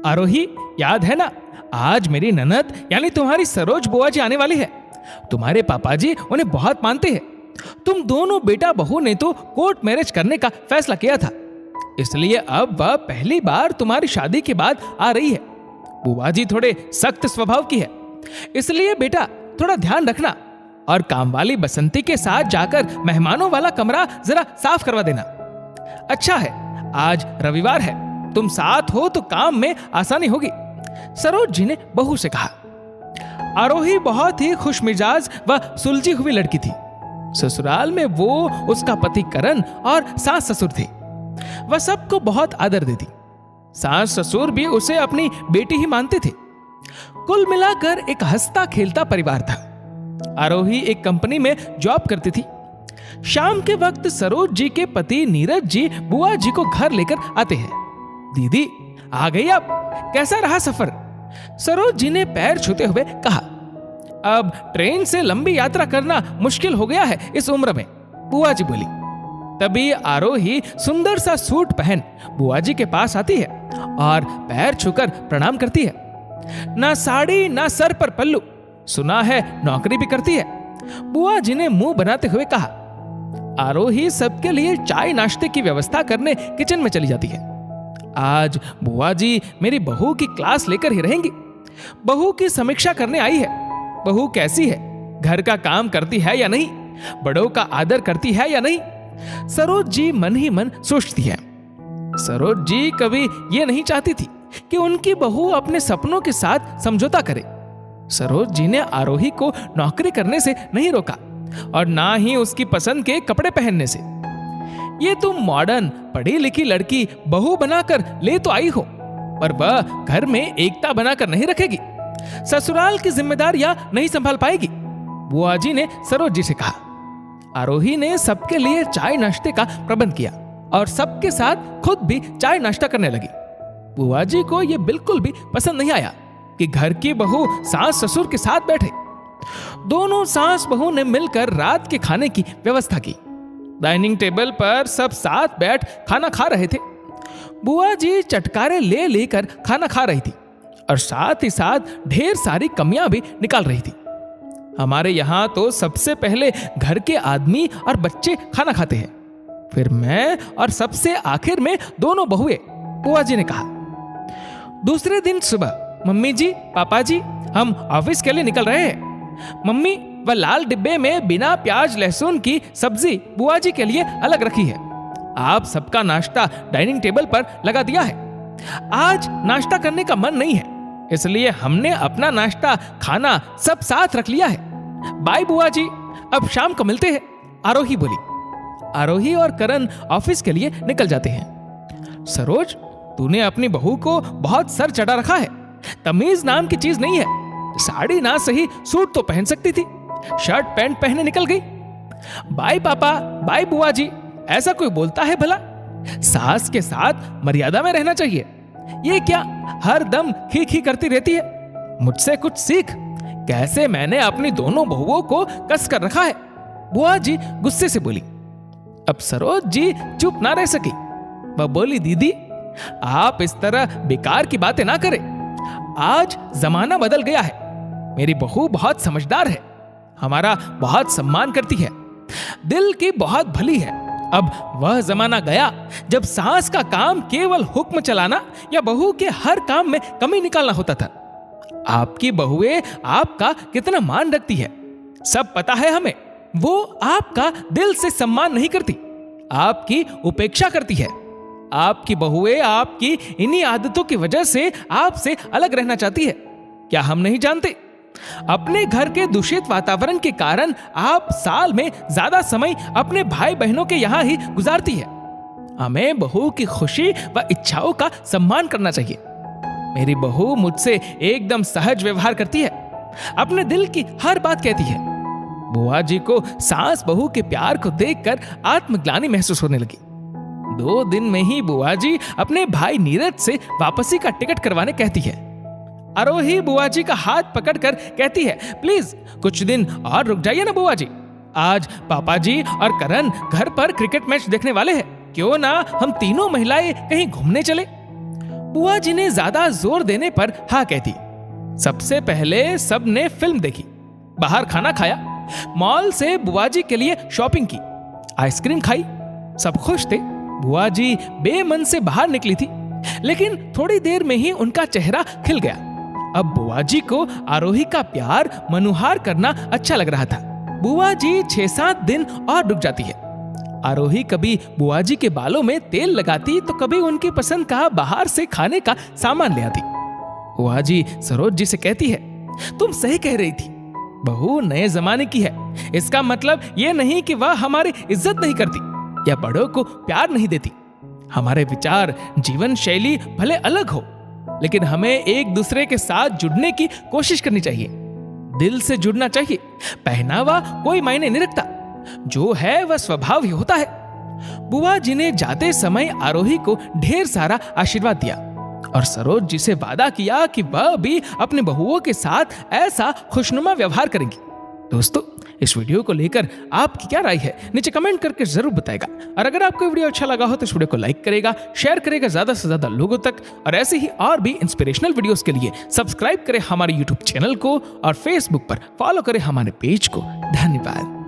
आरोही, याद है ना, आज मेरी ननद यानी तुम्हारी सरोज बुआ जी आने वाली है। तुम्हारे पापा जी उन्हें बहुत मानते हैं। तुम दोनों बेटा बहू ने तो कोर्ट मैरिज करने का फैसला किया था, इसलिए अब वह पहली बार तुम्हारी शादी के बाद आ रही है। बुआ जी थोड़े सख्त स्वभाव की है, इसलिए बेटा थोड़ा ध्यान रखना और कामवाली बसंती के साथ जाकर मेहमानों वाला कमरा जरा साफ करवा देना। अच्छा है, आज रविवार है, तुम साथ हो तो काम में आसानी होगी, सरोज जी ने बहू से कहा। आरोही बहुत ही खुशमिजाज व सुलझी हुई लड़की थी। ससुराल में वो, उसका पति करण और सास ससुर थे। वह सबको बहुत आदर देती। सास ससुर भी उसे अपनी बेटी ही मानते थे। कुल मिलाकर एक हंसता खेलता परिवार था। आरोही एक कंपनी में जॉब करती थी। शाम के वक्त सरोज जी के पति नीरज जी बुआ जी को घर लेकर आते हैं। दीदी आ गई आप, कैसा रहा सफर? सरोज जी ने पैर छूते हुए कहा। अब ट्रेन से लंबी यात्रा करना मुश्किल हो गया है इस उम्र में, बुआ जी बोली। तभी आरोही सुंदर सा सूट पहन बुआ जी के पास आती है और पैर छूकर प्रणाम करती है। ना साड़ी ना सर पर पल्लू, सुना है नौकरी भी करती है, बुआ जी ने मुंह बनाते हुए कहा। आरोही सबके लिए चाय नाश्ते की व्यवस्था करने किचन में चली जाती है। आज बुआ जी मेरी बहू की क्लास लेकर ही रहेंगी। बहू की समीक्षा करने आई है। बहू कैसी है, घर का काम करती है या नहीं, बड़ों का आदर करती है या नहीं, सरोज जी मन ही मन सोचती है। सरोज जी कभी ये नहीं चाहती थी कि उनकी बहू अपने सपनों के साथ समझौता करे। सरोज जी ने आरोही को नौकरी करने से नहीं रोका और ना ही उसकी पसंद के कपड़े पहनने से। ये तुम मॉडर्न पढ़ी लिखी लड़की बहू बनाकर ले तो आई हो, पर वह घर में एकता बनाकर नहीं रखेगी, ससुराल की जिम्मेदारियां नहीं संभाल पाएगी, बुआ जी ने सरोज जी से कहा। आरोही ने सबके लिए चाय नाश्ते का प्रबंध किया और सबके साथ खुद भी चाय नाश्ता करने लगी। बुआ जी को यह बिल्कुल भी पसंद नहीं आया कि घर की बहू सास ससुर के साथ बैठे। दोनों सास बहू ने मिलकर रात के खाने की व्यवस्था की। डाइनिंग टेबल पर सब साथ बैठ खाना खा रहे थे। बुआ जी चटकारे ले लेकर खाना खा रही थी और साथ ही साथ ढेर सारी कमियां भी निकाल रही थी। हमारे यहां तो सबसे पहले घर के आदमी और बच्चे खाना खाते हैं, फिर मैं और सबसे आखिर में दोनों बहुएं, बुआ जी ने कहा। दूसरे दिन सुबह मम्मी जी, पापा जी, हम ऑफिस के लिए निकल रहे हैं। मम्मी वह लाल डिब्बे में बिना प्याज लहसुन की सब्जी बुआ जी के लिए अलग रखी है। आप सबका नाश्ता डाइनिंग टेबल पर लगा दिया है। आज नाश्ता करने का मन नहीं है, इसलिए हमने अपना नाश्ता खाना सब साथ रख लिया है। बाय बुआ जी, अब शाम को मिलते हैं, आरोही बोली। आरोही और करण ऑफिस के लिए निकल जाते हैं। सरोज, तूने अपनी बहू को बहुत सर चढ़ा रखा है। तमीज नाम की चीज नहीं है। साड़ी ना सही सूट तो पहन सकती थी, शर्ट पैंट पहने निकल गई। बाय पापा, बाय बुआ जी, ऐसा कोई बोलता है भला? सास के साथ मर्यादा में रहना चाहिए। ये क्या हर दम खी खी करती रहती है? मुझसे कुछ सीख। कैसे मैंने अपनी दोनों बहुओं को कस कर रखा है, बुआ जी गुस्से से बोली। अब सरोज जी चुप ना रह सकी। वह बोली, दीदी आप इस तरह बेकार की बातें ना करें। आज जमाना बदल गया है। मेरी बहू बहुत समझदार है, हमारा बहुत सम्मान करती है, दिल की बहुत भली है। अब वह जमाना गया जब सास का काम केवल हुक्म चलाना या बहू के हर काम में कमी निकालना होता था। आपकी बहुएं आपका कितना मान रखती है, सब पता है हमें। वो आपका दिल से सम्मान नहीं करती, आपकी उपेक्षा करती है। आपकी बहुएं आपकी इन्हीं आदतों की वजह से आपसे अलग रहना चाहती है। क्या हम नहीं जानते? अपने घर के दूषित वातावरण के कारण आप साल में ज्यादा समय अपने भाई बहनों के यहां ही गुजारती है। हमें बहू की खुशी व इच्छाओं का सम्मान करना चाहिए। मेरी बहू मुझसे एकदम सहज व्यवहार करती है, अपने दिल की हर बात कहती है। बुआ जी को सास बहू के प्यार को देखकर आत्मग्लानि महसूस होने लगी। 2 दिन में ही बुआ जी अपने भाई नीरज से वापसी का टिकट करवाने कहती है। आरोही बुआ जी का हाथ पकड़कर कहती है, प्लीज कुछ दिन और रुक जाइए ना बुआ जी। आज पापा जी और करण घर पर क्रिकेट मैच देखने वाले हैं, क्यों ना हम तीनों महिलाएं कहीं घूमने चले। बुआ जी ने ज्यादा जोर देने पर हाँ कह दी। सबसे पहले सबने फिल्म देखी, बाहर खाना खाया, मॉल से बुआ जी के लिए शॉपिंग की, आइसक्रीम खाई, सब खुश थे। बुआ जी बेमन से बाहर निकली थी, लेकिन थोड़ी देर में ही उनका चेहरा खिल गया। अब बुआ जी को आरोही का प्यार मनुहार करना अच्छा लग रहा था। बुआ जी 6-7 दिन और रुक जाती है। आरोही कभी बुआ जी के बालों में तेल लगाती तो कभी उनकी पसंद का बाहर से खाने का सामान ले आती। बुआ जी सरोज जी से कहती है, तुम सही कह रही थी, बहू नए जमाने की है। इसका मतलब यह नहीं कि वह हमारी इज्जत नहीं करती या बड़ों को प्यार नहीं देती। हमारे विचार, जीवन शैली भले अलग हो, लेकिन हमें एक दूसरे के साथ जुड़ने की कोशिश करनी चाहिए, दिल से जुड़ना चाहिए। पहनावा कोई मायने नहीं रखता, जो है वह स्वभाव ही होता है। बुआ जी ने जाते समय आरोही को ढेर सारा आशीर्वाद दिया और सरोज जी से वादा किया कि वह भी अपने बहुओं के साथ ऐसा खुशनुमा व्यवहार करेंगी। दोस्तों, इस वीडियो को लेकर आपकी क्या राय है नीचे कमेंट करके जरूर बताएगा। और अगर आपको वीडियो अच्छा लगा हो तो इस वीडियो को लाइक करेगा, शेयर करेगा ज्यादा से ज्यादा लोगों तक। और ऐसे ही और भी इंस्पिरेशनल वीडियोस के लिए सब्सक्राइब करें हमारे यूट्यूब चैनल को और फेसबुक पर फॉलो करें हमारे पेज को। धन्यवाद।